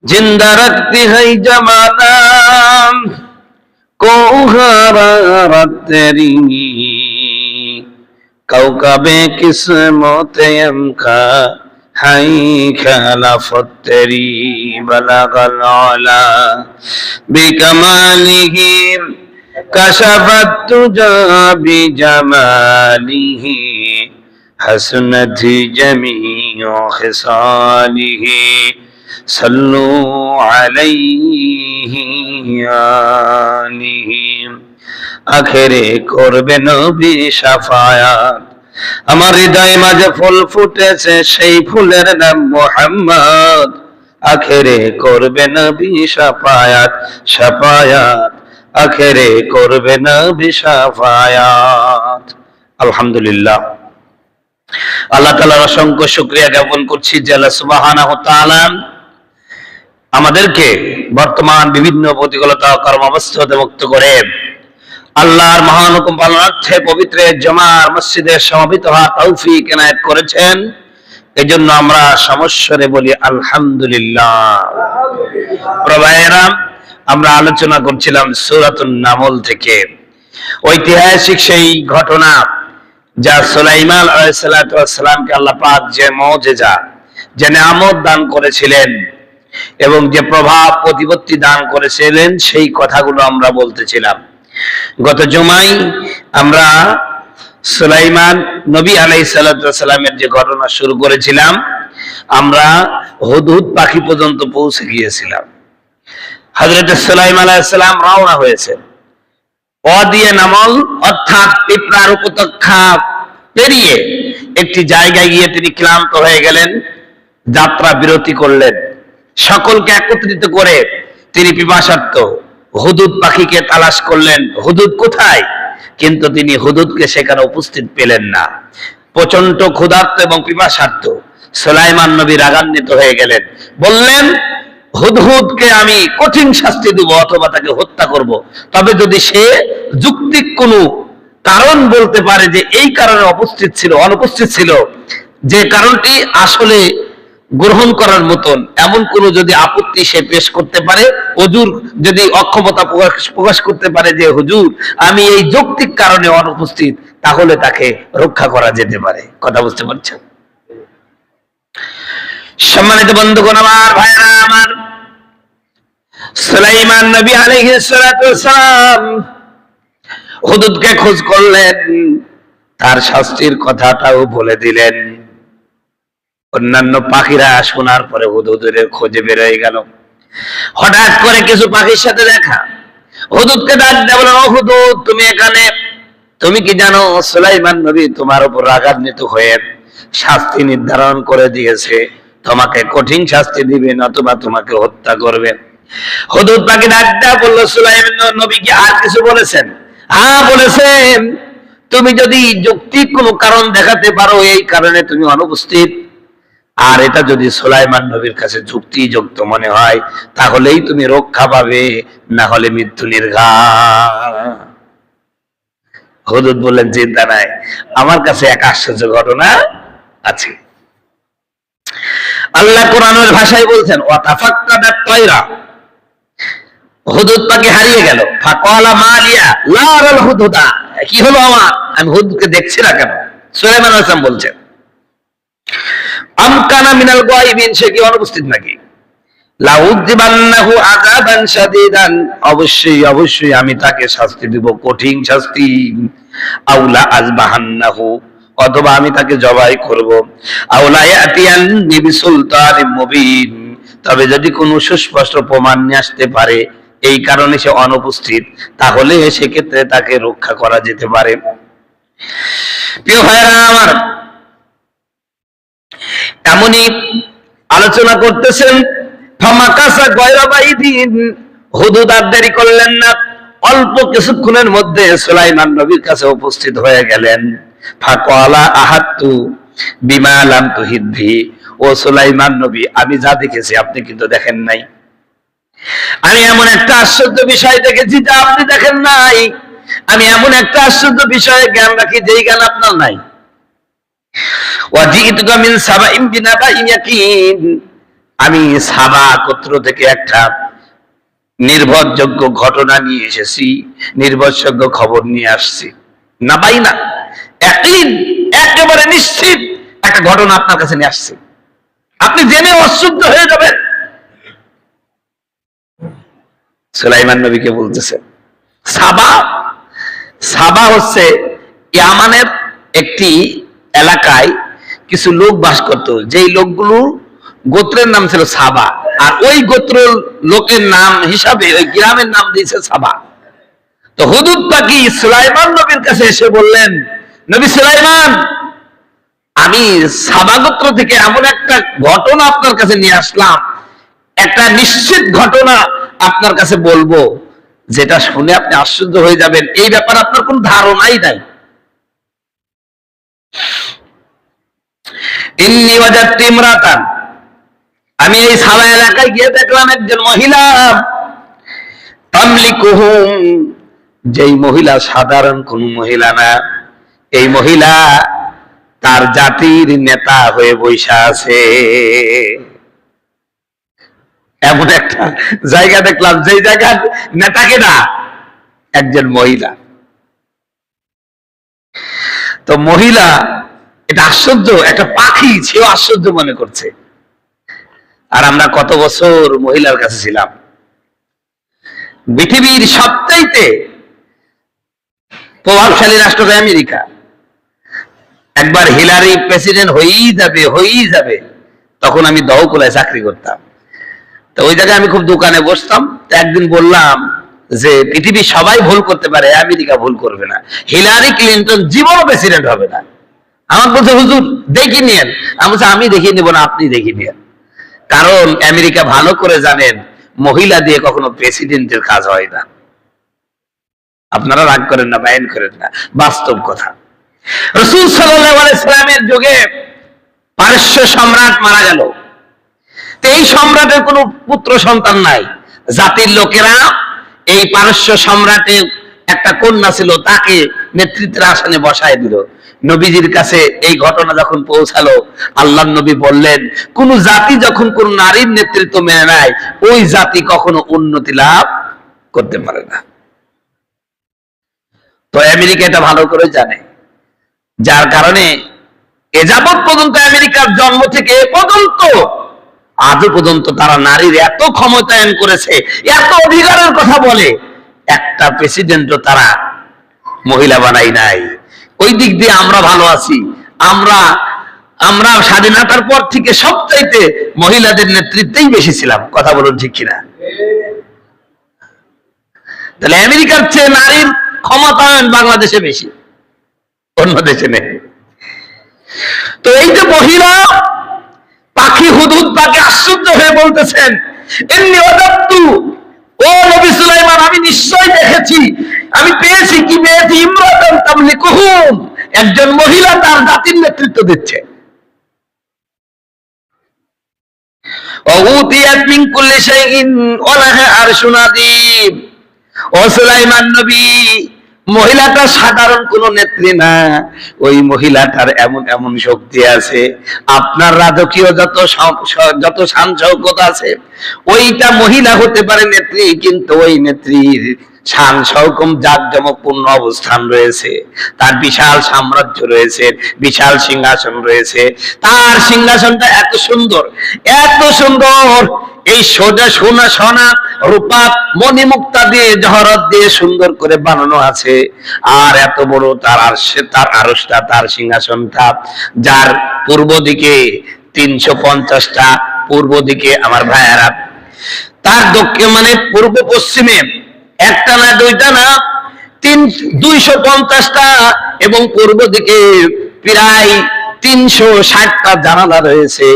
जिंदा रखती है जमाना को हरारत तेरी कौकबे किस्मतम का हाय खिलाफत तेरी बलगल आला बिकमालिही कशफत तुजा बिजमालिही हसनत जमीउ खिसालिही सल्लु अलैहि आलिहि आखिरे করবে নবী শাফায়াত আমার হৃদয়ে মাঝে ফুল ফুটেছে সেই ফুলের নাম মুহাম্মদ আখেরে করবে নবী শাফায়াত শাফায়াত আখেরে করবে নবী শাফায়াত। আলহামদুলিল্লাহ, আল্লাহ তাআলার অসংখ্য শুকরিয়া জ্ঞাপন করছি যে আল্লাহ সুবহানাহু ওয়া তাআলা আমাদেরকে বর্তমান বিভিন্ন প্রতিকূলতা কর্মব্যস্ততা হতে মুক্ত করে আল্লাহর মহান হুকুম পালনার্থে পবিত্র জুমার মসজিদে সমবেত হওয়ার তৌফিক এনায়েত করেছেন। এজন্য আমরা সমস্বরে বলি আলহামদুলিল্লাহ। প্রভায়েরা, আমরা আলোচনা করছিলাম সূরাতুন নামল থেকে ঐতিহাসিক সেই ঘটনা যা সুলাইমান আলাইহিস সালাতু ওয়াস সালামকে আল্লাহ পাক যে মুজিজা যে নিয়ামত দান করেছিলেন এবং যে প্রভাব প্রতিপত্তি দান করেছিলেন সেই কথাগুলো আমরা বলতেছিলাম। গত জুমায় আমরা সুলাইমান নবী আলাইহিস সালাতু ওয়াস সালামের যে ঘটনা শুরু করেছিলাম, আমরা হুদহুদ পাখি পর্যন্ত পৌঁছে গিয়েছিলাম। হযরত সুলাইমান আলাইহিস সালাম রওনা হয়েছে ওয়াদিয়ে নামল অর্থাৎ পিঁপড়ার উপত্যকা পেরিয়ে একটি জায়গায় গিয়ে তিনি ক্লান্ত হয়ে গেলেন, যাত্রা বিরতি করলেন। সকলকে একত্রিত করে তিনি পিপাসার্ত হুদহুদ পাখিকে তালাশ করলেন, হুদহুদ কোথায়? কিন্তু তিনি হুদহুদকে সেখানে উপস্থিত পেলেন না। প্রচন্ড ক্ষুধার্ত এবং পিপাসার্ত সুলাইমান নবী রাগান্বিত হয়ে গেলেন, বললেন হুদহুদকে আমি কঠিন শাস্তি দেব অথবা তাকে হত্যা করব, তবে যদি সে যুক্তিক কোনো কারণ বলতে পারে যে এই কারণে অনুপস্থিত ছিল, যে কারণটি আসলে গ্রহণ করার মতন এমন কোন যদি আপত্তি সে পেশ করতে পারে, হুজুর যদি অক্ষমতা প্রকাশ করতে পারে যে হুজুর আমি এই যৌক্তিক কারণে অনুপস্থিত, তাহলে তাকে রক্ষা করা যেতে পারে। কথা বুঝতে পারছেন? সম্মানিত বন্ধুগণ আমার, ভাইরা আমার, সুলাইমান নবী আলাইহিস সালাতু ওয়াস সালাম হুদহুদকে খোঁজ করলেন, তার শাস্তির কথাটাও বলে দিলেন। অন্যান্য পাখিরা শোনার পরে হুদহুদের খোঁজে বের হয়ে গেল। হঠাৎ করে কিছু পাখির সাথে দেখা, হুদহুদকে ডাক দিয়ে বলল, ও হুদহুদ তুমি এখানে, তুমি কি জানো সুলাইমান নবী তোমার উপর রাগান্বিত হয়ে শাস্তি নির্ধারণ করে দিয়েছে, তোমাকে কঠিন শাস্তি দিবে নতুবা তোমাকে হত্যা করবে। হুদহুদ পাখি ডাক দিয়ে বলল, সুলাইমান নবী কি আর কিছু বলেছেন? হ্যাঁ বলেছেন, তুমি যদি যৌক্তিক কোনো কারণ দেখাতে পারো এই কারণে তুমি অনুপস্থিত, আর এটা যদি সুলাইমান নবীর কাছে যুক্তিযুক্ত মনে হয় তাহলেই তুমি রক্ষা পাবে, না হলে মৃত্যু নির্ঘাত। হুদহুদ বললেন, চিন্তা নাই, আমার কাছে এক আশ্চর্য ঘটনা আছে। আল্লাহ কোরআনের ভাষায় বলছেন, ওয়াতাফাক্কাদাত তায়রা, হুদহুদ পাখি হারিয়ে গেল। ফাকালা মালিয়া লা আরাল হুদহুদা, কি হলো আমার, আমি হুদহুদকে দেখছি না কেন? সুলাইমান আলাইহিস সালাম বলছেন, আমকানা মিনাল গায়বিন, সে কি অনুপস্থিত নাকি? লাউযিবান্নাহু আযাবান শাদীদান, অবশ্যই আমি তাকে শাস্তি দিব, কঠিন শাস্তি। আউলা আযবাহান্নাহু, অথবা আমি তাকে জবাই করব। আউলা ইয়াতিয়ান্নি বিসুলতানিম মুবিন, তবে যদি কোনো সুস্পষ্ট প্রমাণ নিয়ে আসতে পারে এই কারণে সে অনুপস্থিত, তাহলে সেক্ষেত্রে তাকে রক্ষা করা যেতে পারে। প্রিয় ভাইরা আমার, এমনই আলোচনা করতেছেন। ফামাকাসা গয়রা বাইদিন, হুদহুদ আর দেরি করলেন না, অল্প কিছুক্ষণের মধ্যে সুলাইমান নবীর কাছে উপস্থিত হয়ে গেলেন। ফাকালা আহাতু বিমা লাম তুহিদ বিহি, ও সুলাইমান নবী আমি যা দেখেছি আপনি কিন্তু দেখেন নাই, আমি এমন একটা আশ্চর্য বিষয় দেখেছি যা আপনি দেখেন নাই, আমি এমন একটা আশ্চর্য বিষয়ে জ্ঞান রাখি যেই জ্ঞান আপনার নাই। ওয়াজিতুকা মিন সাবাইন বিনাবাইন ইয়াকিন, আমি সাবা গোত্র থেকে একটা নির্ভরযোগ্য ঘটনা নিয়ে এসেছি, নির্ভরযোগ্য খবর নিয়ে আসছি। না পাই না, একেবারে নিশ্চিত একটা ঘটনা আপনার কাছে নিয়ে আসছি, আপনি জেনে অশুদ্ধ হয়ে যাবেন। সুলাইমান নবীকে বলতেছেন সাবা, সাবা হচ্ছে ইয়ামানের একটি এলাকায় কিছু লোক বাস করত, যেই লোকগুলো গোত্রের নাম ছিল সাবা, আর ওই গোত্র লোকের নাম হিসাবে ওই গ্রামের নাম দিয়েছে সাবা। তো হুদুদ পাখি সুলাইমান নবীর কাছে এসে বললেন, নবী সুলাইমান, আমি সাবা গোত্র থেকে এমন একটা ঘটনা আপনার কাছে নিয়ে আসলাম, একটা নিশ্চিত ঘটনা আপনার কাছে বলবো, যেটা শুনে আপনি আশ্চর্য হয়ে যাবেন, এই ব্যাপারে আপনার কোন ধারণাই নাই। ইন্নী ওয়াজাদতু ইমরাতান, আমি এই সাবা এলাকায় গিয়ে দেখলাম একজন মহিলা, তামলিকুহুম, যেই মহিলা সাধারণ কোন মহিলা না, এই মহিলা তার জাতির নেতা হয়ে বৈশা আছে। এমন একটা জায়গা দেখলাম, যেই জায়গার নেতাকে না একজন মহিলা। তো মহিলা, এটা আশ্চর্য, একটা পাখি সেও আশ্চর্য মনে করছে। আর আমরা কত বছর মহিলার কাছে ছিলাম। পৃথিবীর সবচাইতে প্রভাবশালী রাষ্ট্র আমেরিকা, একবার হিলারি প্রেসিডেন্ট হয়েই যাবে, তখন আমি দহকুলায় চাকরি করতাম। তো ওই জায়গায় আমি খুব দোকানে বসতাম। তো একদিন বললাম যে পৃথিবী সবাই ভুল করতে পারে, আমেরিকা ভুল করবে না, হিলারি ক্লিন্টন জীবনও প্রেসিডেন্ট হবে না। আমার বলছে হুজুর দেখি নিয়েন। আমি বলছি আমি দেখিয়ে নেব না, আপনি দেখিয়ে নিয়েন। কারণ আমেরিকা ভালো করে জানেন মহিলা দিয়ে কখনো প্রেসিডেন্টের কাজ হয় না। আপনারা রাগ করেন না, বায়ান করেন না, বাস্তব কথা। রাসূল সাল্লাল্লাহু আলাইহি সাল্লামের যুগে পারস্য সম্রাট মারা গেল। এই সম্রাটের কোনো পুত্র সন্তান নাই। জাতির লোকেরা এই পারস্য সম্রাটের একটা কন্যা ছিল, তাকে নেতৃত্বের আসনে বসায় দিল। নবীজির কাছে এই ঘটনা যখন পৌঁছালো, আল্লাহর নবী বললেন, কোন জাতি যখন কোন নারীর নেতৃত্ব মেনে নেয়, ওই জাতি কখনো উন্নতি লাভ করতে পারে না। তো আমেরিকা এটা ভালো করে জানে, যার কারণে এ যাবৎ পর্যন্ত আমেরিকার জন্ম থেকে এ পর্যন্ত আজও পর্যন্ত তারা নারীর এত ক্ষমতায়ন করেছে, এত অধিকারের কথা বলে, একটা প্রেসিডেন্টও তারা মহিলা বানাই নাই। ওই দিক দিয়ে আমরা ভালো আছি। আমরা স্বাধীনতার পর থেকে সবচাইতে মহিলাদের নেতৃত্বেই বেশি ছিলাম। কথা বলুন ঠিক কিনা? তাহলে আমেরিকার চেয়ে নারীর ক্ষমতায়ন বাংলাদেশে বেশি, অন্য দেশে নেই। তো এই যে মহিলা পাখি হুদহুদ পাখি আশ্চর্য হয়ে বলতেছেন, ইন্নী ওয়াজাদতু, ও নবী সুলাইমান, আমি নিশ্চয় দেখেছি, আমি পেয়েছি। কি পেয়েছি? ইমরাতান তামলিকুহুম, একজন মহিলা তার জাতির নেতৃত্ব দিচ্ছে। ওউতিয়াত মিন কুল্লি শাইইন ওয়া লাহা আরশুন আযীম। ও সুলাইমান নবী, মহিলাটা সাধারণ কোন নেত্রী না, ওই মহিলাটার এমন এমন শক্তি আছে, আপনার রাজকীয় যত শান শৌকত আছে, ওইটা মহিলা হতে পারে নেত্রী, কিন্তু ওই নেত্রীর শান শৌকত জাঁকজমকপূর্ণ অবস্থান রয়েছে, তার বিশাল সাম্রাজ্য রয়েছে, বিশাল সিংহাসন রয়েছে। তার সিংহাসনটা এত সুন্দর, এত সুন্দর, এই সোনা রূপা মণিমুক্তা দিয়ে জহরত দিয়ে সুন্দর করে বানানো আছে। আর এত বড় তার আরশটা, তার সিংহাসনটা, যার পূর্ব দিকে 350টা, পূর্ব দিকে আমার ভাইয়ারা, তার দক্ষিণ মানে পূর্ব পশ্চিমে একটা না দুইটা না 250টা, এবং পূর্ব দিকে প্রায় 360টা জানালা রয়েছে।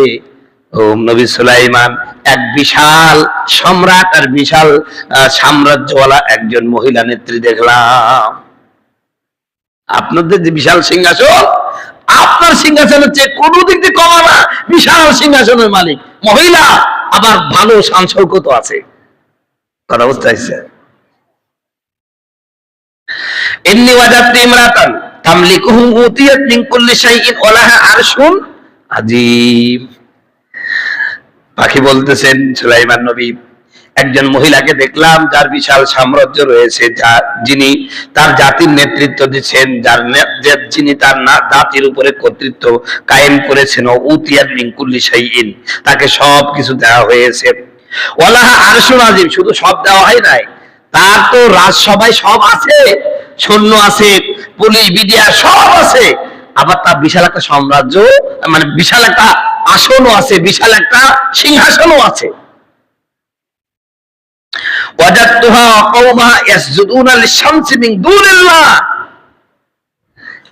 ও নবী সুলাইমান এক বিশাল সম্রাট আর বিশাল সাম্রাজ্যওয়ালা একজন মহিলা নেত্রী দেখলাম। আপনাদের যে বিশাল সিংহাসন, আপনার সিংহাসনের চেয়ে কোনো দিক দিয়ে কম না, বিশাল সিংহাসনের মালিক মহিলা, আবার ভালো শান শৌকত আছে। কথা বুঝতে পারছে? ইন্নী ওয়াজাদতু ইমরাতান তামলিকুহুম উতিয়াত মিন কুল্লি শাইইন ওয়া লাহা আরশুন আযীম। পাখি বলতেছেন, সুলাইমান নবী, একজন মহিলাকে দেখলাম যার বিশাল সাম্রাজ্য রয়েছে, যিনি তার জাতির নেতৃত্ব দিচ্ছেন, যিনি তার জাতির উপরে কর্তৃত্ব কায়েম করেছেন। উতিয়ার মিন কুল্লি শাইইন, তাকে সব কিছু দেওয়া হয়েছে। ওয়ালাহা আরশুন আযীম, শুধু সব দেওয়া হয় নাই, তার তো রাজসভায় সব আছে, সৈন্য আছে, পুলিশ বিডিআর সব আছে, আবার তার বিশাল একটা সাম্রাজ্য, মানে বিশাল একটা আসনও আছে, বিশাল একটা সিংহাসনও আছে।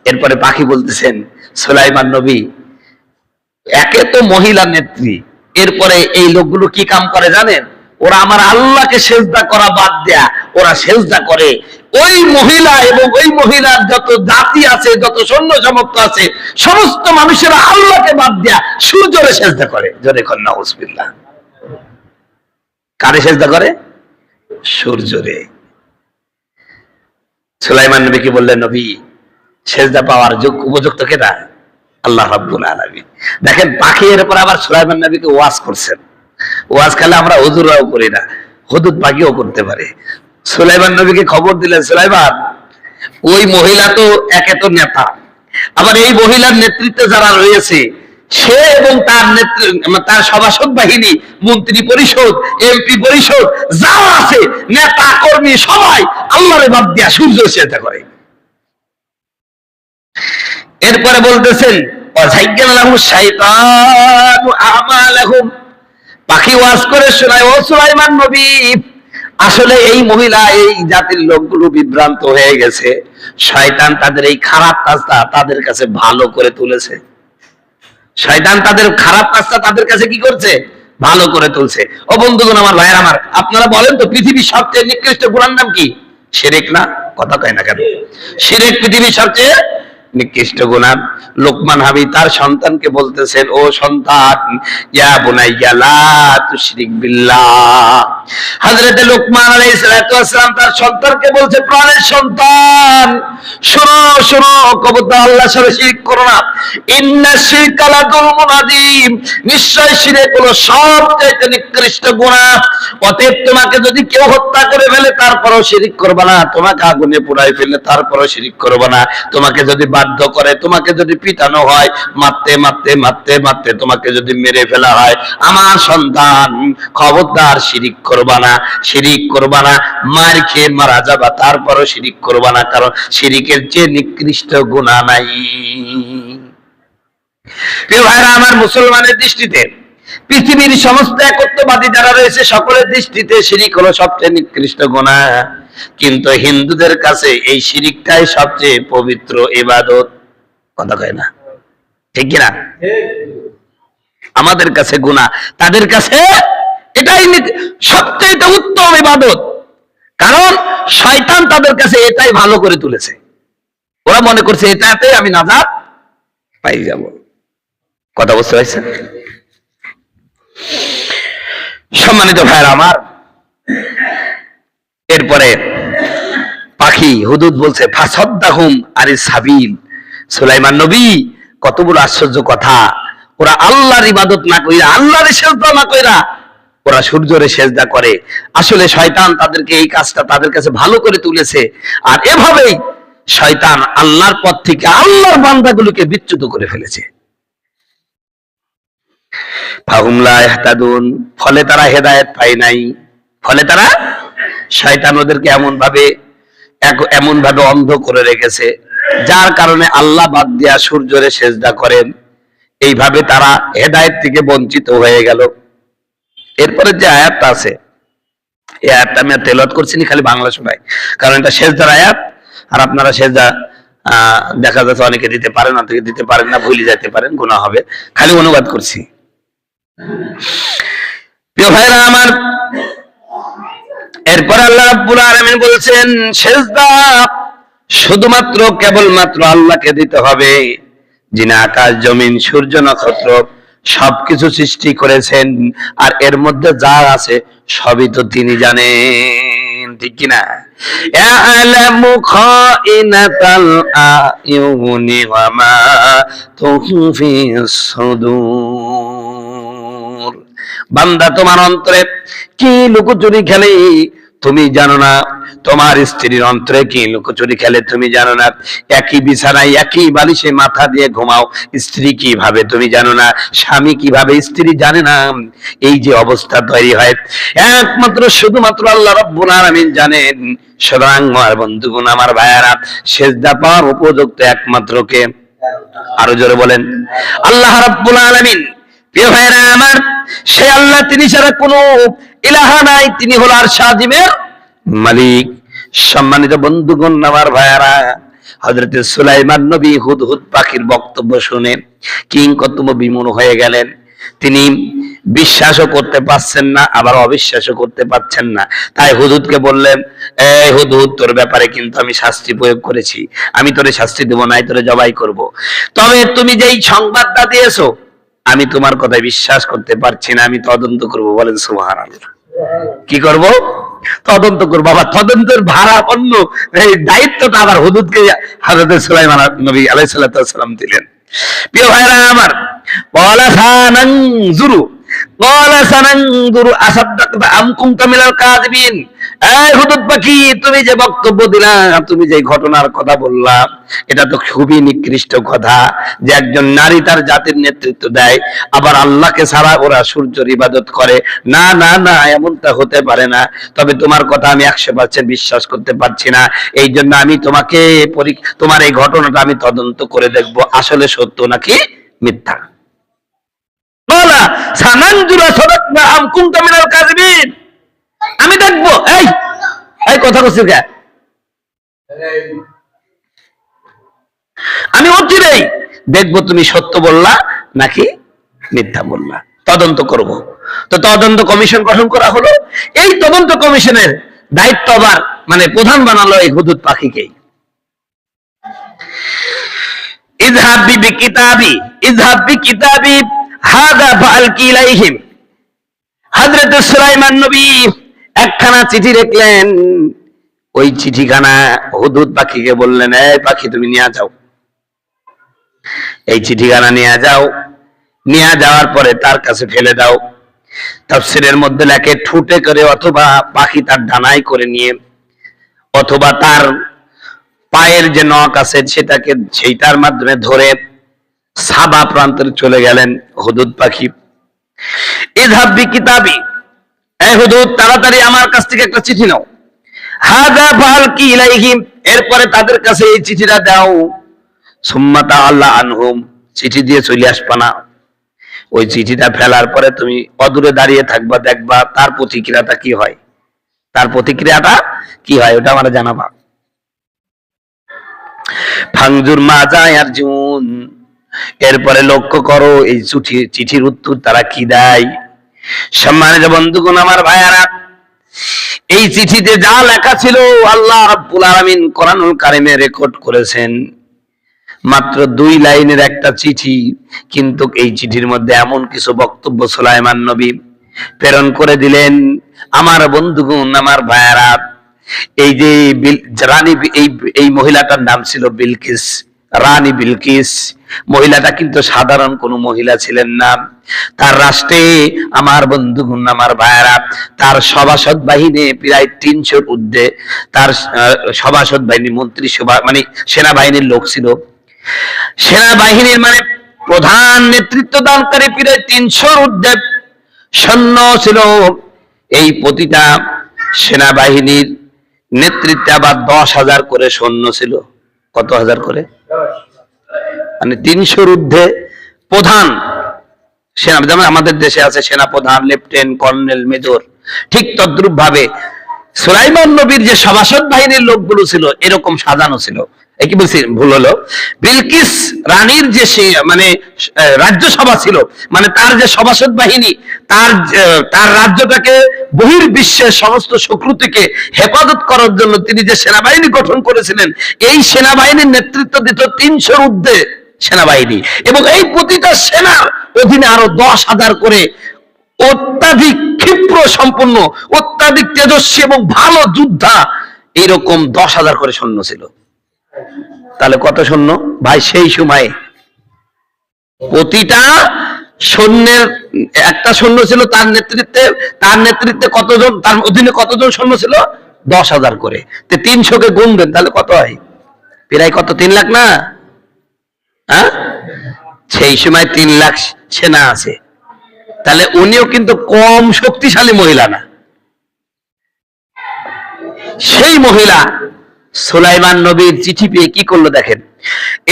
এরপরে পাখি বলতেছেন, সুলাইমান নবী, একে তো মহিলা নেত্রী, এরপরে এই লোকগুলো কি কাম করে জানেন? ওরা আমার আল্লাহকে সেজদা করা বাদ দেয়া, ওরা সেজদা করে ওই মহিলা এবং ওই মহিলার যত জাতি আছে, যত সৈন্য সামর্থ্য আছে, সমস্ত মানুষেরা আল্লাহকে বাদ দেয়া সূর্যরে সেজদা করে। জোরে কর নাউজুবিল্লাহ। কারে সেজদা করে? সূর্যরে। সুলাইমান নবী কি বললেন? নবী, সেজদা পাওয়ার উপযুক্ত কেটা? আল্লাহ রাব্বুল আলামিন। দেখেন, পাখি এর উপর আবার সুলাইমান নবীকে ওয়াজ করছেন। ওয়াজ খালে আমরা হুজুররাও করি না, হুদুদ পাখিও করতে পারে। সুলাইমান নবীকে খবর দিলেন, সুলাইমান, ওই মহিলা তো একে তো নেতা, আবার এই মহিলার নেতৃত্বে যারা রয়েছে, সে এবং তার সভাসদ বাহিনী, মন্ত্রী পরিষদ, এমপি পরিষদ যা আছে, নেতা কর্মী সবাই আল্লাহরে বাদ দিয়া সূর্য সেজদা করে। এরপরে বলতেছেন, পাখি ওয়াজ করে শোনায়, ও সুলাইমান নবী, আসলে এই মহিলা, এই জাতির লোকগুলো বিভ্রান্ত হয়ে গেছে, শয়তান তাদের এই খারাপ কাজটা তাদের কাছে ভালো করে তুলেছে। শয়তান তাদের খারাপ কাজটা তাদের কাছে কি করছে? ভালো করে তুলছে। ও বন্ধুগণ, আমার ভাইয়ের আমার, আপনারা বলেন তো, পৃথিবীর সবচেয়ে নিকৃষ্ট গুনার নাম কি? শিরক না? কথা কয় না কেন? শিরক পৃথিবীর সবচেয়ে নিকৃষ্ট গুনাহ। লোকমান হাবিব তার সন্তানকে বলতেছেন, ও সন্তান, ইয়া বুনাইয়া লা তুশরিক বিল্লাহ। হযরতে লোকমান আলাইহিস সালাতু ওয়াস সালাম তার সন্তানকে বলছে, প্রাণের সন্তান, শোনো শোনো, খবরদার আল্লাহর সাথে শিরক করো না। ইন্নাশ শিরকা লাযুলমুন আযীম, নিশ্চয় শিরক হলো সবচেয়ে নিকৃষ্ট গুনাহ। অতএব তোমাকে যদি কেউ হত্যা করে ফেলে তারপরও শিরক করবে না, তোমাকে আগুনে পোড়ায় ফেলে তারপরও শিরক করবে না, তোমাকে যদি বাধ্য করে, তোমাকে যদি পিটানো হয়, মারতে মারতে মারতে মারতে তোমাকে যদি মেরে ফেলা হয়, আমার সন্তান, খবরদার শিরক করবা না, শিরক করবা না। মার খেয়ে মারা যাবা, তারপরও শিরক করবা না, কারণ শিরকের চেয়ে নিকৃষ্ট গুনাহ নাই। প্রিয় ভাইরা আমার, মুসলমানের দৃষ্টিতে, পৃথিবীর সমস্ত একত্ববাদী যারা রয়েছে, সকলের দৃষ্টিতে শিরক হলো সবচেয়ে নিকৃষ্ট গুনাহ। কিন্তু হিন্দুদের কাছে এই শিরকটাই সবচেয়ে পবিত্র ইবাদত। কথা কয় না? ঠিক কিনা? আমাদের কাছে গুনাহ, তাদের কাছে এটাই সবচেয়ে উত্তম ইবাদত, কারণ শয়তান তাদের কাছে এটাই ভালো করে তুলেছে। ওরা মনে করছে এটাতে আমি নাজাত পাই যাব। কথা বুঝতে পারছেন? সম্মানিত ভাইরা আমার, এরপরে পাখি হুদুদ বলছে, ফাসাদ্দাহুম আনিস সাবিল। সুলাইমান নবী, কত বড় আশ্চর্য কথা! ওরা আল্লাহর ইবাদত না কইরা, আল্লাহর সেজদা না কইরা, ওরা সূর্যরে সেজদা করে। আসলে শয়তান তাদেরকে এই কাজটা তাদের কাছে ভালো করে তুলেছে, আর এভাবেই শয়তান আল্লাহর পথ থেকে আল্লাহর বান্দাগুলোকে বিচ্যুত করে ফেলেছে। ফাহুম লা ইয়াহতাদুন, ফলে তারা হেদায়েত পায় নাই। ফলে তারা, শয়তান ওদেরকে এমন ভাবে অন্ধ করে রেখেছে, যার কারণে আল্লাহ বাদ দিয়া সূর্যরে সেজদা করেন। এইভাবে তারা হেদায়েত থেকে বঞ্চিত হয়ে গেল। এরপরে যে আয়াতটা আছে, এই আয়াতটা আমি তেলাওয়াত করছি না, খালি বাংলা শোনাই, কারণ এটা সেজদার আয়াত, আর আপনারা সেজদা দেখা যাচ্ছে অনেকে দিতে পারেন, অনেকে দিতে পারেন না, ভুলে যেতে পারেন, গুনাহ হবে, খালি অনুবাদ করছি। প্রিয় ভাইরা আমার, এরপর আল্লাহ রাব্বুল আলামিন বলছেন, সেজদা শুধুমাত্র কেবলমাত্র আল্লাহকে দিতে হবে, যিনি আকাশ জমিন সূর্য নক্ষত্র সবকিছু সৃষ্টি করেছেন, আর এর মধ্যে যা আছে সবই তো তিনি জানেন। ঠিক কিনা? ইয়ালামু খাইনাতাল আয়ুনি ওয়া মা তুখফিস সুদূর। বান্দা তোমার অন্তরে কি লুকোচুরি খেলে তুমি জানো না, তোমার স্ত্রীর অন্তরে কি লুকোচুরি খেলে তুমি জানো না, একই বিছানায় একই বালিশে মাথা দিয়ে ঘুমাও, স্ত্রী কিভাবে তুমি জানো না, স্বামী কিভাবে স্ত্রী জানে না। এই যে অবস্থা তৈরি হয় একমাত্র শুধুমাত্র আল্লাহ রাব্বুল আলামিন জানেন। সুতরাং আমার বন্ধুগণ, আমার ভাইয়ারা, সেজদা পাওয়ার উপযুক্ত একমাত্র কে? আরো জোরে বলেন, আল্লাহ রাব্বুল আলামিন। প্রিয় ভাইরা আমার, সে আল্লাহ, তিনি ছাড়া কোনো ইলাহা নাই, তিনি হলো আরশ আজিমের মালিক। সম্মানিত বন্ধুগণ, আমার ভাইয়ারা, হযরত সুলাইমান নবী হুদহুদ পাখির বক্তব্য শুনে কিংকর্তব্য বিমূঢ় হয়ে গেলেন। তিনি বিশ্বাসও করতে পারছেন না, আবার অবিশ্বাসও করতে পারছেন না। তাই হুদহুদকে বললেন, এই হুদহুদ, তোর ব্যাপারে কিন্তু আমি শাস্তি প্রয়োগ করেছি, আমি তোরে শাস্তি দেবো না, তোরে জবাই করব। তবে তুমি যেই সংবাদটা দিয়েছো, আমি তোমার কথায় বিশ্বাস করতে পারছি না, আমি তদন্ত করব। বলেন সুবহানাল্লাহ। কি করব? তদন্ত করব। আবার তদন্তের ভাড়া অন্য এই দায়িত্বটা আবার হুদহুদকে হযরত সুলাইমান নবী আলাইহিস সালাম দিলেন। প্রিয় ভাইরা আমার, ওয়ালা সানানজুরু আসাদদাকতা আম কুনতা মিনাল কাযিবিন। এই হুদহুদ পাখি, তুমি যে বক্তব্য দিলা, তুমি যে ঘটনার কথা বললা, এটা তো খুবই নিকৃষ্ট কথা যে একজন নারী তার জাতির নেতৃত্ব দেয়, আবার আল্লাহকে ছাড়া ওরা সূর্যের ইবাদত করে। না না না, এমনটা হতে পারে না। তবে তোমার কথা আমি 100% বিশ্বাস করতে পারছি না। এই জন্য আমি তোমাকে তোমার এই ঘটনাটা আমি তদন্ত করে দেখব আসলে সত্য নাকি মিথ্যা। আমি দেখবো। এই কথা বলছি কে? আমি অচিরেই দেখবো তুমি সত্য বললা নাকি মিথ্যা বললা, তদন্ত করব। তো তদন্ত কমিশন গঠন করা হলো। এই তদন্ত কমিশনের দায়িত্ব আবার মানে প্রধান বানালো এই হুদহুদ পাখিকেই। ইযহাব বিকিতাবি হাযা ফাআলকি ইলাইহিম। হযরত সুলাইমান নবী একখানা চিঠি লিখলেন। ওই চিঠিখানা হুদহুদ পাখিকে বললেন, এই পাখি, তুমি নিয়ে যাও, এই চিঠিখানা নিয়ে যাও, নিয়ে যাওয়ার পরে তার কাছে ফেলে দাও। তাফসীরের মধ্যে লেখে ঠুটে করে, অথবা পাখি তার ডানায় করে নিয়ে, অথবা তার পায়ের যে নখ আছে সেটাকে সেইটার মাধ্যমে ধরে সাবা প্রান্তে চলে গেলেন হুদহুদ পাখি। ইযহাব বিকিতাবি, এই হুদহুদ, তাড়াতাড়ি আমার কাছ থেকে একটা চিঠি নাও। হাযা ফাআলকি ইলাইহিম, এরপরে তাদের কাছে এই চিঠিটা দাও। সুম্মা তাআল্লা আনহুম, চিঠি দিয়ে চলে আসবা না। ওই চিঠিটা ফেলার পরে তুমি অদূরে দাঁড়িয়ে থাকবা, দেখবা তার প্রতিক্রিয়াটা কি হয়, তার প্রতিক্রিয়াটা কি হয় ওটা আমরা জানাবা। ফাংজুর মাজা ইয়ারজুন, এরপরে লক্ষ্য করো এই চিঠির উত্তর তারা কি দেয়। সম্মানিত বন্ধুগণ, আমার ভাইয়ারা, এই চিঠিতে যা লেখা ছিল আল্লাহ রাব্বুল আলামিন কোরআনুল কারিমে রেকর্ড করেছেন। মাত্র 2 লাইনের একটা চিঠি, কিন্তু এই চিঠির মধ্যে এমন কিছু বক্তব্য সুলাইমান নবী প্রেরণ করে দিলেন। আমার বন্ধুগণ, আমার ভাইয়ারা, এই যে রানী, এই মহিলাটার নাম ছিল বিলকিস, রানী বিলকিস। মহিলাটা কিন্তু সাধারণ কোনো মহিলা ছিলেন না। তার রাষ্ট্রে, আমার বন্ধুগণ, আমার ভাইয়ারা, তার সভাসদ বাহিনী প্রায় 300-র ঊর্ধ্বে। তার সভাসদ বাহিনী, মন্ত্রিসভা মানে সেনাবাহিনীর লোক ছিল। সেনাবাহিনীর মানে প্রধান নেতৃত্ব দানকারী প্রায় 300-র ঊর্ধ্বে সৈন্য ছিল। এই প্রতিটা সেনাবাহিনীর নেতৃত্বে আবার 10,000 করে সৈন্য ছিল। কত হাজার করে? মানে 300-র ঊর্ধ্বে প্রধান সেনা, যেমন আমাদের দেশে আছে সেনা প্রধান, লেফটেন্যান্ট, কর্নেল, মেজর, ঠিক তদ্রুপ ভাবে সুলাইমান নবীর যে সভাসদ বাহিনীর লোকগুলো ছিল এরকম সাজানো ছিল। কি বলছি, ভুল হলো। বিলকিস রানীর যে মানে রাজ্যসভা ছিল, মানে তার যে সভাসদ বাহিনী, তার রাজ্যটাকে বহির্বিশ্বের সমস্ত শত্রুতিকে হেফাজত করার জন্য তিনি যে সেনাবাহিনী গঠন করেছিলেন, এই সেনাবাহিনীর নেতৃত্ব দিত 300-র ঊর্ধ্বে সেনাবাহিনী। এবং এই প্রতিটা সেনার অধীনে আরো 10,000 করে অত্যাধিক ক্ষিপ্র সম্পন্ন, অত্যাধিক তেজস্বী এবং ভালো যোদ্ধা, এইরকম 10,000 করে সৈন্য ছিল। তাহলে কত সৈন্য ভাই? সেই সময়ে প্রতিটা সৈন্যের একটা সৈন্য ছিল, তার নেতৃত্বে কতজন, তার অধীনে কতজন সৈন্য ছিল? 10,000 করে। 300-কে গুনবেন তাহলে কত হয়? প্রায় কত, 3 লাখ না? হ্যাঁ, সেই সময় 3 লাখ সেনা আছে। তাহলে উনিও কিন্তু কম শক্তিশালী মহিলা না। সেই মহিলা সুলাইমান নবীর চিঠি পেয়ে কি করলো দেখেন,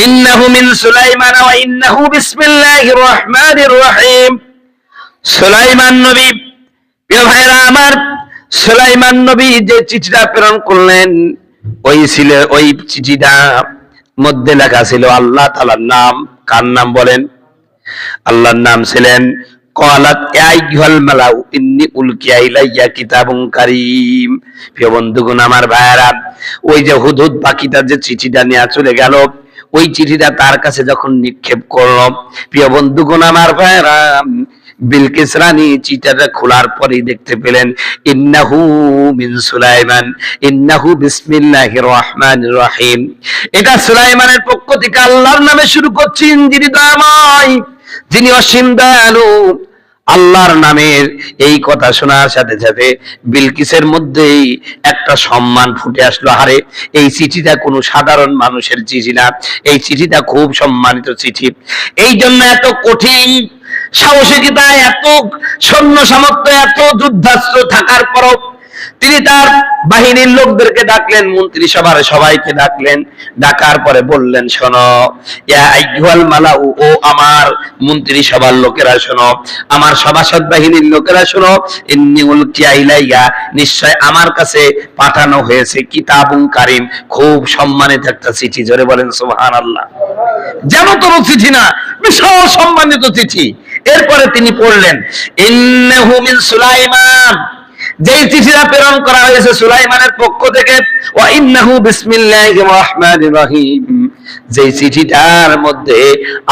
ইন্নাহু মিন সুলাইমান ওয়া ইন্নাহু বিসমিল্লাহির রহমানির রহিম। সুলাইমান নবী, প্রিয় ভাইরা আমার, সুলাইমান নবী যে চিঠিটা প্রেরণ করলেন, ওই চিঠিটা মধ্যে লেখা ছিল আল্লাহ তাআলার নাম। কার নাম বলেন? আল্লাহর নাম ছিলেন ক্বালাত ইয়া আইয়ুহাল মালাউ ইন্নী উলকিয়া ইলাইয়া কিতাবুন কারীম। প্রিয় বন্ধুগণ, আমার ভাইরা, ওই যে হুদহুদ পাখিটা যে চিঠিটা নিয়ে চলে গেল, ওই চিঠিটা তার কাছে যখন নিক্ষেপ করল, প্রিয় বন্ধুগণ আমার ভাইরা, বিলকিস রানী চিঠিটা খোলার পরেই দেখতে পেলেন ইন্নাহু মিন সুলাইমান ইন্নাহু বিসমিল্লাহির রহমানির রহিম। এটা সুলাইমানের পক্ষ থেকে আল্লাহর নামে শুরু করছেন, যিনি দয়াময়, যিনি অসীম দয়ালু। আল্লাহর নামের এই কথা শোনার সাথে সাথে বিলকিসের মধ্যেই একটা সম্মান ফুটে আসলো। আরে এই চিঠিটা কোনো সাধারণ মানুষের চিঠি না, এই চিঠিটা খুব সম্মানিত চিঠি। এই জন্য এত কঠিন সাহসিকতা, এত সৈন্য সামর্থ্য, এত যুদ্ধাস্ত্র থাকার পরও তিনি তার বাহিনীর লোকদেরকে ডাকলেন, মন্ত্রী সভার সবাইকে ডাকলেন। ডাকার পরে বললেন, শোনো ইয়া আইয়ুহাল মালাউ, ও আমার মন্ত্রী সভার লোকেরা শোনো, আমার সভাসদ বাহিনীর লোকেরা শোনো, ইন্নী উলকিয়া ইলাইয়া, নিশ্চয় আমার কাছে পাঠানো হয়েছে কিতাবুন কারীম, খুব সম্মানিত একটা চিঠি। জোরে বলেন সুবহানাল্লাহ। যেন তোর চিঠি না, বিশাল সম্মানিত চিঠি। এরপরে তিনি পড়লেন ইন্নাহু মিন সুলাইমান, যেই চিঠিটা প্রেরণ করা হয়েছে সুলাইমানের পক্ষ থেকে, ওয়া ইন্নাহু বিসমিল্লাহির রহমানির রহিম, যেই চিঠিটার মধ্যে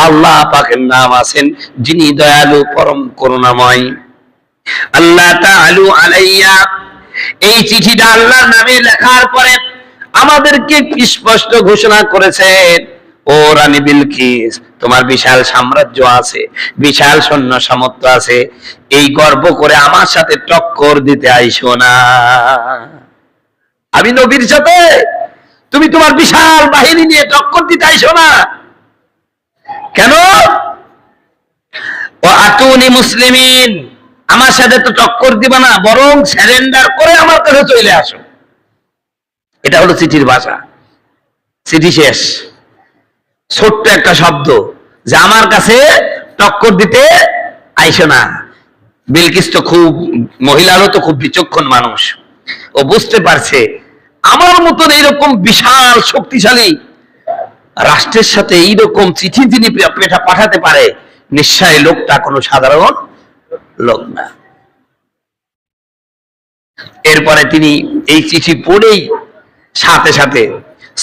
আল্লাহ পাকের নাম আছেন, যিনি দয়ালু পরম করুণাময়। আল্লাহ তাআলু আলাইয়া, এই চিঠিটা আল্লাহর নামে লেখার পরে আমাদেরকে স্পষ্ট ঘোষণা করেছেন, ও রানী বিলকিস, তোমার বিশাল সাম্রাজ্য আছে, বিশাল সৈন্য সামর্থ্য আছে, এই গর্ব করে আমার সাথে টক্কর দিতে আইসো না। আমি নবীর সাথে তুমি তোমার বিশাল বাহিনী নিয়ে টক্কর দিতে আইসো না। কেন? ও আতুনি মুসলিমিন, আমার সাথে তো টক্কর দিবা না, বরং সারেন্ডার করে আমার কাছে চলে আসো। এটা হলো চিঠির ভাষা। চিঠি শেষ, ছোট্ট একটা শব্দ যে আমার কাছে টক্কর দিতে আইসো না। বিলকিস তো খুব, মহিলারও তো খুব বিচক্ষণ মানুষ, ও বুঝতে পারছে আমার মতন এইরকম বিশাল শক্তিশালী রাষ্ট্রের সাথে এইরকম চিঠি যিনি পাঠাতে পারে, নিশ্চয় লোকটা কোনো সাধারণ লোক না। এরপরে তিনি এই চিঠি পড়েই সাথে সাথে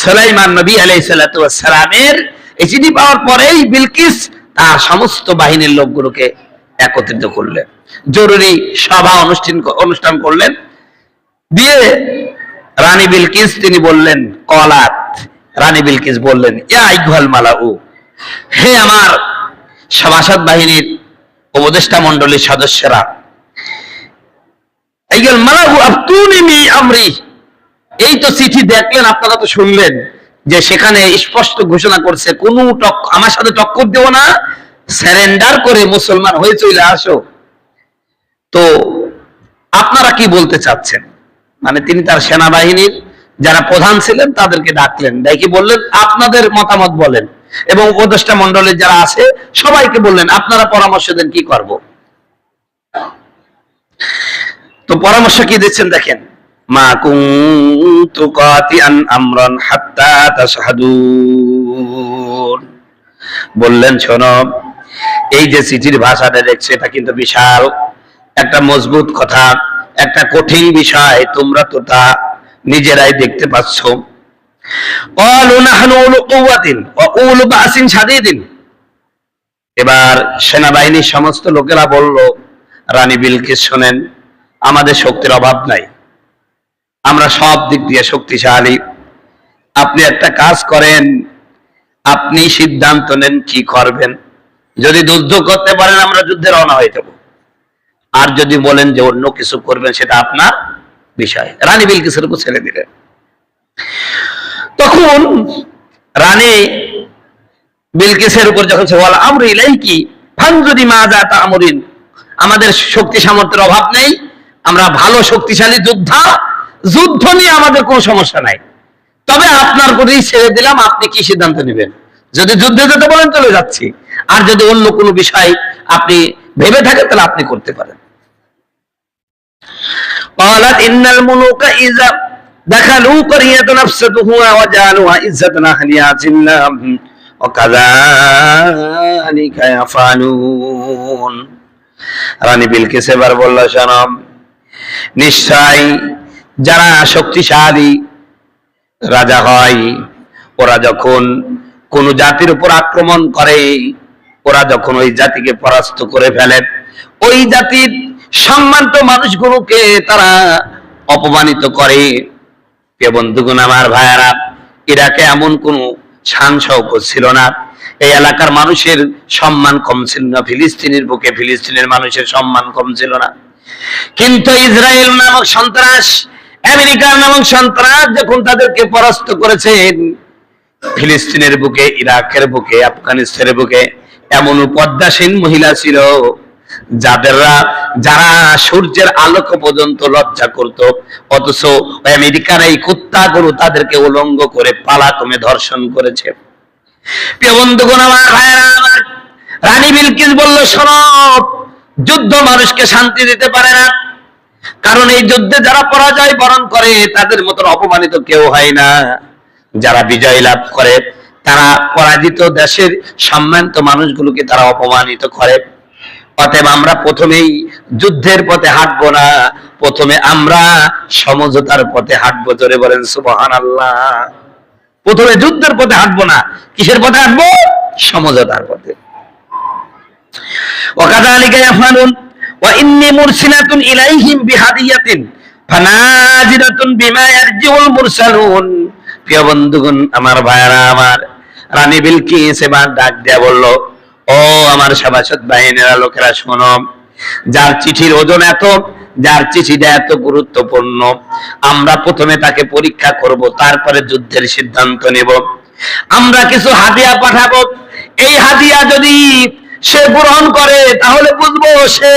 সুলাইমান নবী আলাইহিস সালাতু ওয়াস সালামের এই চিঠি পাওয়ার পরেই বিলকিস তার সমস্ত বাহিনীর লোকগুলোকে একত্রিত করলেন, জরুরি সভা অনুষ্ঠান করলেন। দিয়ে রানী বিলকিস তিনি বললেন, ক্বালাত, রানী বিলকিস বললেন, ইয়া আইয়ুহাল মালাউ, হে আমার সভাসদ বাহিনীর উপদেষ্টা মণ্ডলীর সদস্যরা, আইয়ুহাল মালাউ আফতুনি মি আমরি। এই তো চিঠি দেখলেন, আপনারা তো শুনলেন যে সেখানে স্পষ্ট ঘোষণা করছে কোন আমার সাথে টক্কর দেব না, সারেন্ডার করে মুসলমান হয়ে চলে আসো। তো আপনারা কি বলতে চাচ্ছেন? মানে তিনি তার সেনাবাহিনীর যারা প্রধান ছিলেন তাদেরকে ডাকলেন, ডেকে বললেন আপনাদের মতামত বলেন, এবং উপদেষ্টা মণ্ডলীর যারা আছে সবাইকে বললেন আপনারা পরামর্শ দেন কি করব। তো পরামর্শ কি দিচ্ছেন দেখেন, মা কুনতু কাতিআন আমরান হাত্তা তাশহাদুন। বললেন শোনো, এই যে চিঠির ভাষাটা দেখছো এটা কিন্তু বিশাল একটা মজবুত কথা, একটা কঠিন বিষয়, তোমরা তো তা নিজেরাই দেখতে পাচ্ছ। ক্বালু নাহনু উলু কুওয়াতিন ওয়া উলু বাসিন শাদীদিন। এবার সেনাবাহিনীর সমস্ত লোকেরা বলল, রানী বিলকিস শোনেন, আমাদের শক্তির অভাব নাই, আমরা সব দিক দিয়ে শক্তিশালী। আপনি একটা কাজ করেন, আপনি সিদ্ধান্ত নেন কি করবেন। যদি যুদ্ধ করতে পারেন আমরা যুদ্ধে রওনা হয়ে যাব, আর যদি বলেন যে অন্য কিছু করবেন সেটা আপনার বিষয়। রানী বিলকিসের উপর ছেড়ে দিলেন। তখন রানী বিলকিসের উপর যখন বলা আমরু ইলাইকি ফানজুরি মা যা তা'মুরিন, আমাদের শক্তি সামর্থ্যের অভাব নেই, আমরা ভালো শক্তিশালী যোদ্ধা, যুদ্ধ নিয়ে আমাদের কোনো সমস্যা নাই, তবে আপনার উপরেই ছেড়ে দিলাম, আপনি কি সিদ্ধান্ত নেবেন। যদি যুদ্ধে যেতে বলেন চলে যাচ্ছি, আর যদি অন্য কোনো বিষয় আপনি ভেবে থাকেন তাহলে আপনি করতে পারেন। قالت إن الملوك إذا دخلوا قرية أفسدوها وجعلوا عزة أهلها أذلة وكذلك يفعلون। রানী বিলকিস এবার বলল, শোনো, নিশ্চয় যারা শক্তিশালী রাজা হয়, ওরা যখন কোন জাতির উপর আক্রমণ করে, ওরা যখন ওই জাতিকে পরাস্ত করে ফেলে, ওই জাতির সম্মানিত মানুষগুলোকে তারা অপমানিত করে। প্রিয় বন্ধুগণ, আমার ভাইয়ারা, ইরাকে এমন কোন শান শৌকত ছিল না, এই এলাকার মানুষের সম্মান কম ছিল না, ফিলিস্তিনের বুকে ফিলিস্তিনের মানুষের সম্মান কম ছিল না। কিন্তু ইসরায়েল নামক সন্ত্রাস, আমেরিকার নামক সন্ত্রাস যখন তাদেরকে পরাস্ত করেছেন, ফিলিস্তিনের বুকে, ইরাকের বুকে, আফগানিস্তানের বুকে এমন পদ্মাসীন মহিলা ছিল যারা সূর্যের আলোক পর্যন্ত লজ্জা করত, অথচ আমেরিকার এই কুত্তাগুলো তাদেরকে উলঙ্গ করে পালাক্রমে ধর্ষণ করেছে। প্রিয় বন্ধুগণ, আমার ভাইয়েরা, আমার রানী বিলকিস বলল, শোনো, যুদ্ধ মানুষকে শান্তি দিতে পারে না, কারণ এই যুদ্ধে যারা পরাজয় বরণ করে তাদের মতন অপমানিত কেউ হয় না, যারা বিজয় লাভ করে তারা পরাজিত দেশের সম্মানিত মানুষগুলোকে তারা অপমানিত করে। অতএব আমরা প্রথমেই যুদ্ধের পথে হাঁটবো না, প্রথমে আমরা সমঝোতার পথে হাঁটবো। জোরে বলেন সুবহানাল্লাহ। প্রথমে যুদ্ধের পথে হাঁটবো না, কিসের পথে হাঁটবো? সমঝোতার পথে। ওয়াকাযালিকা ইয়াফআলুন ওয়া ইন্নী মুরসিলাতুন ইলাইহিম বিহাদিয়াতিন ফানাজিরাতুন বিমা ইয়ারজিউল মুরসালুন। প্রিয় বন্ধুগণ, আমার ভাইরা, আমার রানী বিলকিস এবার ডাক দেয়া বলল, ও আমার সভাসদ বাহিনীরা, লোকেরা, শোনো, যার চিঠির ওজন এত, যার চিঠিটা এত গুরুত্বপূর্ণ, আমরা প্রথমে তাকে পরীক্ষা করব, তারপরে যুদ্ধের সিদ্ধান্ত নেব। আমরা কিছু হাদিয়া পাঠাবো, এই হাদিয়া যদি সে গ্রহণ করে তাহলে বুঝবো সে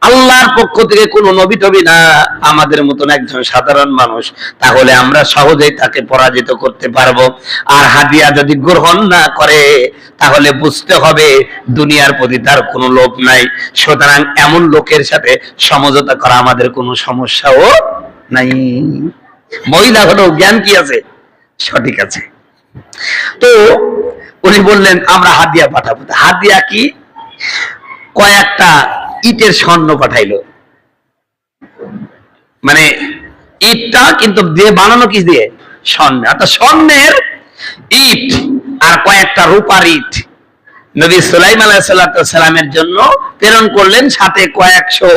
আল্লাহর পক্ষ থেকে কোন নবী টবি না, আমাদের মতন একজন সাধারণ মানুষ, তাহলে আমরা সহজেই তাকে পরাজিত করতে পারবো। আর হাদিয়া যদি গ্রহণ না করে তাহলে বুঝতে হবে দুনিয়ার প্রতি তার কোনো লোভ নাই, সুতরাং এমন লোকের সাথে সমঝোতা করা আমাদের কোনো সমস্যাও নাই। মহিলা হলো জ্ঞান কি আছে, সঠিক আছে। তো উনি বললেন আমরা হাদিয়া পাঠাবো। হাদিয়া কি? কয়েকটা ইটের স্বর্ণ পাঠাইলো, মানে ইটটা কিন্তু দিয়ে বানানো, কি দিয়ে? স্বর্ণ। অর্থাৎ স্বর্ণের ইট আর কয়েকটা রূপার ইট নবী সুলাইমান আলাইহিস সালামের জন্য প্রেরণ করলেন, সাথে কয়েকশো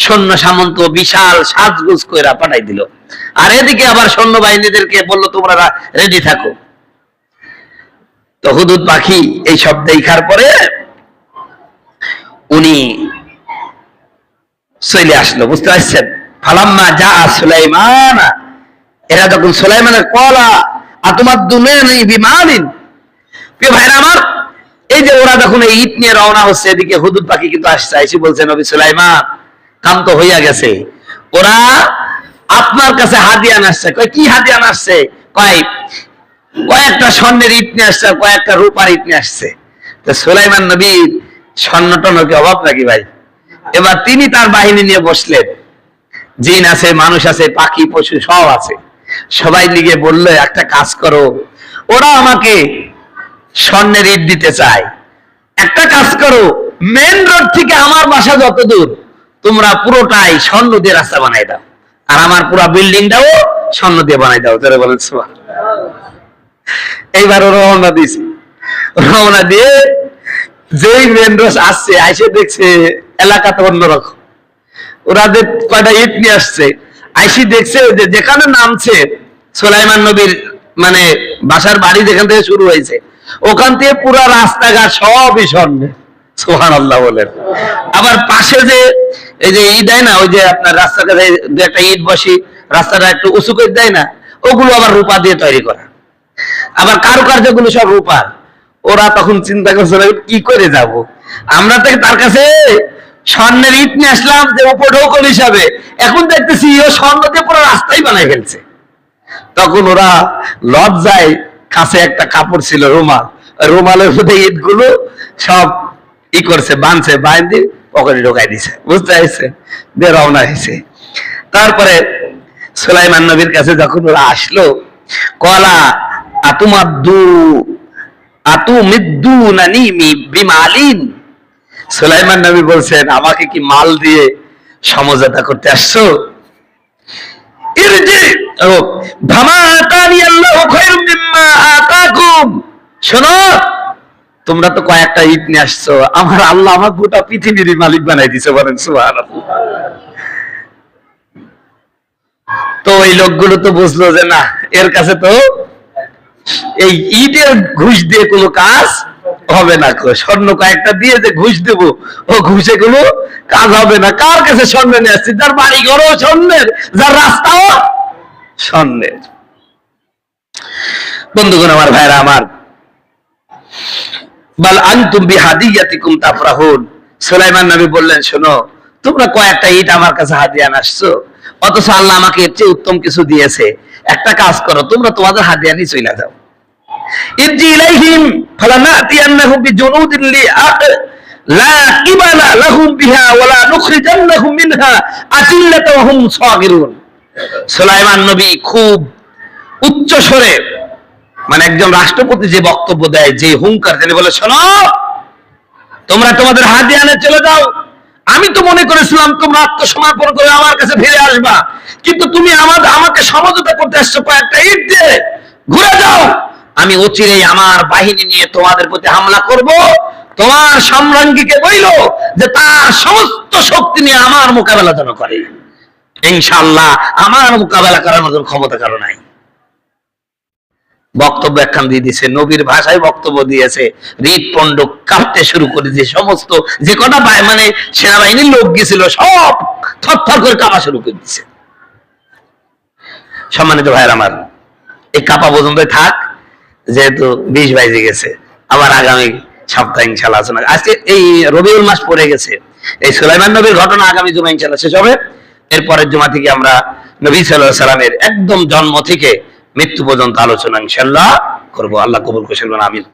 সৈন্য সামন্ত বিশাল সাজগুজ কইরা পাঠাই দিল। আর এদিকে আবার সৈন্য বাহিনীদেরকে বললো তোমরা রেডি থাকো। তো হুদুদ পাখি এই সব দেখার পরে উনি চলে আসলো, বুঝতে পারছেন? ফালাম্মা যা সুলাইমান, এরা যখন সুলাইমানের কলা তোমার দুনিয়া বিমানিন। প্রিয় ভাইরা আমার, এই যে ওরা যখন এই ইট নিয়ে রওনা হচ্ছে, এদিকে হুদুদ পাখি কিন্তু আসছে, এসে বলছে নবী সুলাইমান কাম তো হইয়া গেছে, ওরা আপনার কাছে হাদিয়া আসছে। কয় কি হাদিয়া আসছে? কয়েকটা স্বর্ণের ইট নিয়ে আসছে, কয়েকটা রূপার ইট নিয়ে আসছে। তো সুলাইমান নবীর স্বর্ণ টর্ণকে অভাব নাকি ভাই? এবার তিনি তার বাহিনী নিয়ে বসলেন, জিন আছে, মানুষ আছে, পাখি পশু সব আছে, সবাই লিগে বললো একটা কাজ করো, ওরা আমাকে স্বর্ণের ইট দিতে চায়, একটা কাজ করো, মেন রোড থেকে আমার বাসা যত দূর তোমরা পুরোটাই স্বর্ণ দিয়ে রাস্তা বানাই দাও, আর আমার পুরো বিল্ডিংটাও স্বর্ণ দিয়ে বানাই দাও। তারা বলেন সুবহানাল্লাহ। এইবার রওনা দিয়েছে, রওনা দিয়ে যেই মেন রোড আসছে, আইসে দেখছে এলাকাতে অন্যরকম। ওরা যে কয়টা ইট নিয়ে আসছে, আইসি দেখছে যেখানে নামছে সুলাইমান নবীর মানে বাসার বাড়ি যেখান থেকে শুরু হয়েছে, ওখান থেকে পুরো রাস্তাঘাট সবই স্বর্ণের। সুবহানাল্লাহ বলেন। আবার পাশে যে এই যে ই দেয় না, ওই যে আপনার রাস্তাঘাটে যে একটা ইট বসি রাস্তাটা একটু উঁচু করে দেয় না, ওগুলো আবার রূপা দিয়ে তৈরি করা। আবার কারুকার্য গুলো সব রূপার। ওরা তখন চিন্তা করছে কি করে যাব, আমরা তো তার কাছে স্বর্ণের ইট নিয়ে আসলাম যে উপঢৌকন হিসাবে, এখন দেখতেছি ও স্বর্ণ দিয়ে পুরো রাস্তাই বানাই ফেলছে। তখন ওরা লজ্জায় কাছে একটা কাপড় ছিল রুমাল, রুমালের মধ্যে ইট গুলো সব ই করছে, বাঁধছে, বাঁধে পকেটে ঢোকাই দিছে। বুঝতে পারছে, দিয়ে রওনা হয়েছে। তারপরে সুলাইমান নবীর কাছে যখন ওরা আসলো, কলা আতুমাদ্দু আতুমিদ্দুনানি বিমালিন, সুলাইমান নবী বলছেন আমাকে কি মাল দিয়ে সমঝোতা করতে আসছো? শোনো, তোমরা তো কয়েকটা ইট নিয়ে আসছো, আমার আল্লাহ আমার গোটা পৃথিবীর মালিক বানাই দিছে, বলেন সুবহানাল্লাহ। তো ওই লোকগুলো তো বুঝলো যে না, এর কাছে তো এই ইটের ঘুষ দিয়ে কোনো কাজ হবে না, স্বর্ণ কয়েকটা দিয়ে যে ঘুষ দেব, ও ঘুষে কোনো কাজ হবে না। কার কাছে স্বর্ণ নিয়ে আসছি? যার বাড়ি ঘরও স্বর্ণের, যার রাস্তাও স্বর্ণের। বন্ধুগণ আমার, ভাইরা আমার, বাল আনতুম বিহাদিয়াতিকুম তাফরাহুন, সুলাইমান নবী বললেন শোনো, তোমরা কয়েকটা ইট আমার কাছে হাদিয়া আসছো, অথচ আল্লাহ আমাকে এর চেয়ে উত্তম কিছু দিয়েছে। একটা কাজ করো, তোমরা তোমাদের হাদিয়া নিয়ে চলে যাও। ইরজি ইলাইহিম ফালানাতিয়ান্নাহুম বিজুনুদিন লা কিবালা লাহুম বিহা ওয়ালা নুখরিজান্নাহুম মিনহা আযিল্লাতাও হুম সাগিরুন। সুলাইমান নবী খুব উচ্চ স্বরে, মানে একজন রাষ্ট্রপতি যে বক্তব্য দেয়, যে হুঙ্কার, তিনি বলে শোনো, তোমরা তোমাদের হাদিয়া নিয়ে চলে যাও। আমি তো মনে করেছিলাম তোমরা আত্মসমর্পণ করে আমার কাছে ফিরে আসবা, কিন্তু তুমি আমাকে সমঝোতা করতে আসছো কয়েকটা ইট দিয়ে, ঘুরে যাও। আমি অচিরেই আমার বাহিনী নিয়ে তোমাদের প্রতি হামলা করব। তোমার সম্রাজ্ঞীকে বইল যে তার সমস্ত শক্তি নিয়ে আমার মোকাবেলা যেন করে। ইনশাআল্লাহ আমার মোকাবেলা করার মতো ক্ষমতা কারো নাই। বক্তব্য একখান দিয়ে দিয়েছে, নবীর ভাষায় বক্তব্য দিয়েছে, হৃদপণ্ড কাঁপতে শুরু করে দিয়ে সমস্ত যে কটা মানে সেনাবাহিনীর লোক গেছিল সব থরথর করে কাঁপা শুরু করে দিচ্ছে। সম্মানিত ভাইয়ের আমার, এই কাঁপা পর্যন্ত থাক, যেহেতু 20 বাইজে গেছে। আবার আগামী সপ্তাহে ইনশাআল্লাহ আলোচনা। আজকে এই রবিউল মাস পড়ে গেছে, এই সুলাইমান নবীর ঘটনা আগামী জুমা ইনশাআল্লাহ শেষ হবে। এরপরের জুমা থেকে আমরা নবী সাল্লাল্লাহু আলাইহি সাল্লামের একদম জন্ম থেকে মৃত্যু পর্যন্ত আলোচনা ইনশাআল্লাহ করব। আল্লাহ কবুল করুন, আমিন।